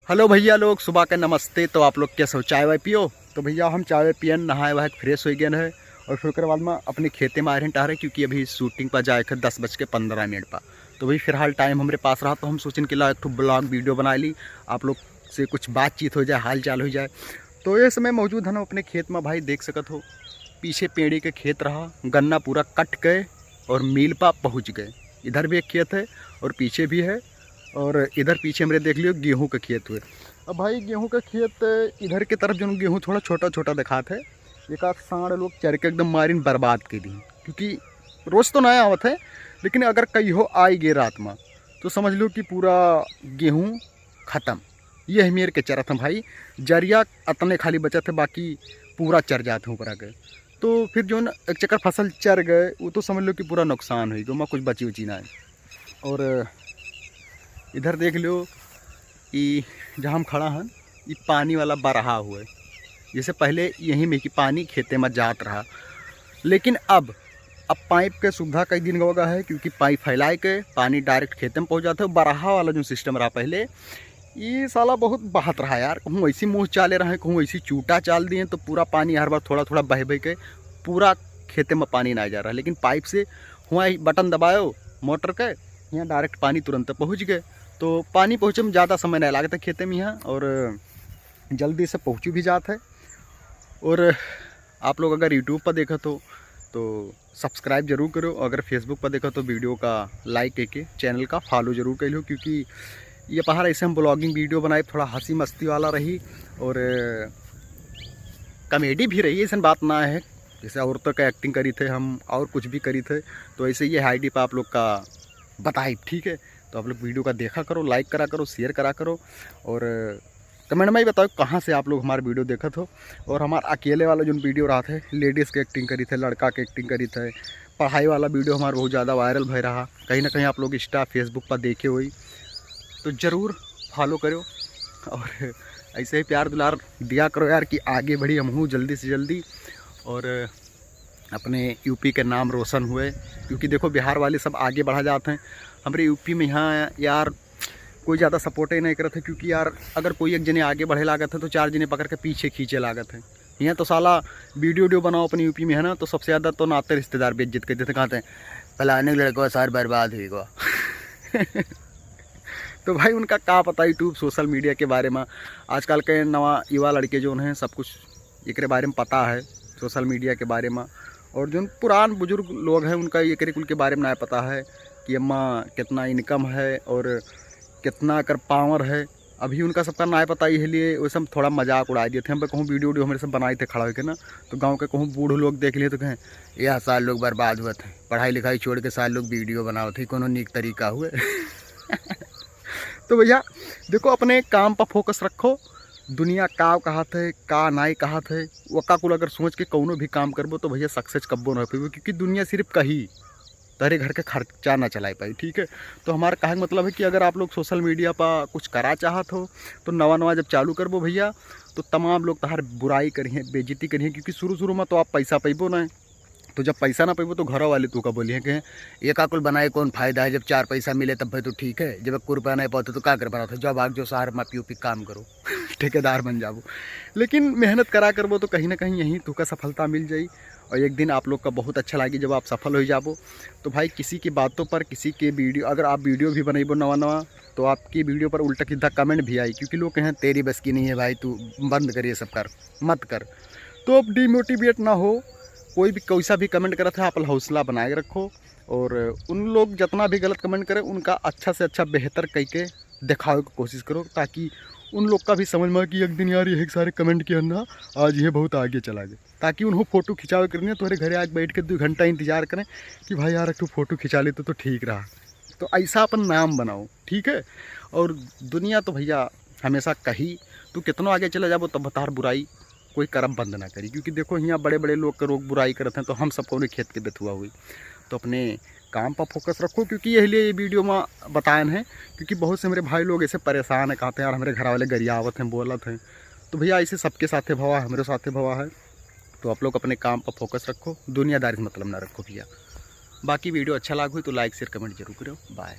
Hello भैया लोग, सुबह का नमस्ते। तो आप लोग कैसे हो? चाय वाय पियो? तो भैया हम चाय वाय पियन, नहाए वहाए फ्रेश हो गए है और फिर उसके बाद में अपने खेते में आ रहे हैं क्योंकि अभी शूटिंग पर जाए थे 10:15 पर। तो भाई फिलहाल टाइम हमारे पास रहा तो हम सोचें कि ला एक ब्लॉग वीडियो बना ली, आप लोग से कुछ बातचीत हो जाए, हाल चाल हो जाए। तो ये समय मौजूद है ना अपने खेत में, भाई देख सकत हो पीछे पेड़ी के खेत रहा, गन्ना पूरा कट गए और मील पर पहुँच गए। इधर भी एक खेत है और पीछे भी है, और इधर पीछे मेरे देख लियो गेहूं का खेत हुए। अब भाई गेहूं का खेत इधर की तरफ जो गेहूं थोड़ा छोटा छोटा दिखाते है, एक आध सांड लोग चर के एकदम मारिन बर्बाद के दी, क्योंकि रोज़ तो नया आवत है, लेकिन अगर कहीं हो आई गे रात में तो समझ लो कि पूरा गेहूं ख़त्म। ये है मेरे के चरत हैं भाई, जरिया अतने खाली बचत है, बाकी पूरा चर जाते ऊपर आ गए। तो फिर जो न एक चक्कर फसल चर गए वो तो समझ लो कि पूरा नुकसान हो गया, मैं कुछ बची उची ना है। और इधर देख लो कि जहाँ हम खड़ा हैं ये पानी वाला बरहा हुआ है। जैसे पहले यहीं में कि पानी खेते में जात रहा, लेकिन अब पाइप के सुविधा कई दिन होगा है, क्योंकि पाइप फैलाए के पानी डायरेक्ट खेते में पहुँच जाता है। बरहा वाला जो सिस्टम रहा पहले, ये साला बहुत बहत रहा यार, कहूँ ऐसी मुँह चाले रहे, कहूँ ऐसी चूटा चाल दिए, तो पूरा पानी हर बार थोड़ा थोड़ा बह बह के पूरा खेते में पानी ना जा रहा है। लेकिन पाइप से हुआ बटन दबायो मोटर के, यहाँ डायरेक्ट पानी तुरंत पहुँच गए। तो पानी पहुँचे में ज़्यादा समय नहीं लगता खेते में यहाँ, और जल्दी से पहुँच भी जाता है। और आप लोग अगर यूट्यूब पर देखा तो सब्सक्राइब जरूर करो, अगर फेसबुक पर देखा तो वीडियो का लाइक करके चैनल का फॉलो जरूर कर लो, क्योंकि ये पहाड़ ऐसे हम ब्लॉगिंग वीडियो बनाए, थोड़ा हंसी मस्ती वाला रही और कॉमेडी भी रही, ऐसा बात ना है। जैसे औरतों का एक्टिंग करी थे हम और कुछ भी करी थे, तो ऐसे ये आईडी पर आप लोग का बताए, ठीक है। तो आप लोग वीडियो का देखा करो, लाइक करा करो, शेयर करा करो, और कमेंट में ही बताओ कहाँ से आप लोग हमारा वीडियो देखा हो। और हमारा अकेले वाला जो वीडियो रहा थे, लेडीज़ के एक्टिंग करी थे, लड़का के एक्टिंग करी थे, पढ़ाई वाला वीडियो हमारा बहुत ज़्यादा वायरल भय रहा, कहीं ना कहीं आप लोग इंस्टा फेसबुक पर देखे हुई, तो ज़रूर फॉलो करो और ऐसे ही प्यार दुलार दिया करो यार, कि आगे बढ़ी हम हूँ जल्दी से जल्दी और अपने यूपी के नाम रोशन हुए। क्योंकि देखो बिहार वाले सब आगे बढ़ा जाते हैं, हमारे यूपी में यहाँ यार कोई ज़्यादा सपोर्ट ही नहीं करते, क्योंकि यार अगर कोई एक जने आगे बढ़े लागत है तो 4 जने पकड़ के पीछे खींचे लागत है। यहाँ तो साला वीडियो बनाओ अपने यूपी में है ना, तो सबसे ज़्यादा तो नाते रिश्तेदार बेइज्जत कर देते, कहते हैं फलाने लड़का सार बर्बाद हुआ। तो भाई उनका क्या पता यूट्यूब सोशल मीडिया के बारे में। आजकल के नवा युवा लड़के जो हैं सब कुछ एक बारे में पता है, सोशल मीडिया के बारे में। और जो पुरान बुजुर्ग लोग हैं उनका ये कुल के बारे में ना पता है कि अम्मा कितना इनकम है और कितना कर पावर है, अभी उनका सबका ना पता, इसलिए वैसे हम थोड़ा मजाक उड़ा दिए थे। हम कहूँ वीडियो हमारे सब बनाए थे खड़ा होकर ना, तो गांव के कहूँ बूढ़ लोग देख लिए तो कहें यह साल लोग बर्बाद हुए थे, पढ़ाई लिखाई छोड़ के साल लोग वीडियो बनाओ थे, कोनो नीक तरीका हुए। तो भैया देखो अपने काम पर फोकस रखो, दुनिया का कहात है का नाई कहात है, वक्का कुल अगर सोच के कौनो भी काम करबो तो भैया सक्सेस कब्बो ना हो पाएबो, क्योंकि दुनिया सिर्फ कहीं तेरे घर के खर्चा ना चला पाई, ठीक है। तो हमारा कहा मतलब है कि अगर आप लोग सोशल मीडिया पर कुछ करा चाहत हो तो नवा नवा जब चालू करबो भैया, तो तमाम लोग तहार बुराई करिए, बेइज्जती करिए, क्योंकि शुरू में तो आप पैसा पैबो ना, तो जब पैसा ना पैबो तो घर वाले तू का बोलिए कि ये काकुल बनाए कौन फायदा है, जब 4 पैसा मिले तब भाई तो ठीक है, जब 1 रुपया नहीं पाते तो क्या कर पाते, जब आग जो शहर में पी काम करो, ठेकेदार बन जाओ। लेकिन मेहनत करा करबो तो कहीं ना कहीं यहीं तू का सफलता मिल जाई, और एक दिन आप लोग का बहुत अच्छा लगी जब आप सफल हो जाबो। तो भाई किसी की बातों पर, किसी के वीडियो, अगर आप वीडियो भी बनेबो नवा नवा, तो आपकी वीडियो पर उल्टा सीधा कमेंट भी आई, क्योंकि लोग कहें तेरी बस की नहीं है भाई, तू बंद करिए सब कर मत कर। तो अब डिमोटिवेट ना हो, कोई भी कैसा भी कमेंट करा था, आप हौसला बनाए रखो, और उन लोग जितना भी गलत कमेंट करें उनका अच्छा से अच्छा बेहतर करके दिखाने की कोशिश करो, ताकि उन लोग का भी समझ में कि एक दिन यार ये सारे कमेंट के अंदर आज ये बहुत आगे चला गया, ताकि उन्होंने फ़ोटो खिंचावे करनी है तो घरे आके बैठ के 2 घंटा इंतजार करें कि भाई यार तू फ़ोटो खिंचा लेते तो ठीक रहा। तो ऐसा अपन नाम बनाओ, ठीक है। और दुनिया तो भैया हमेशा कही तू कितना आगे चला जाबो तब बतार बुराई कोई करम बंद ना करी, क्योंकि देखो यहाँ बड़े बड़े लोग के रोग बुराई करते हैं, तो हम सबको उन्हें खेत के बेथुआ हुई। तो अपने काम पर फोकस रखो, क्योंकि यही लिए ये वीडियो में बताएन है, क्योंकि बहुत से मेरे भाई लोग ऐसे परेशान है, कहते हैं यार हमारे घर वाले गरियावत हैं, बोलत हैं। तो भैया ऐसे सबके साथे भवा है, हमारे साथे भवा है। तो आप लोग अपने काम पर फोकस रखो, दुनियादारी से मतलब ना रखो भैया। बाकी वीडियो अच्छा लागू तो लाइक शेयर कमेंट जरूर करो। बाय।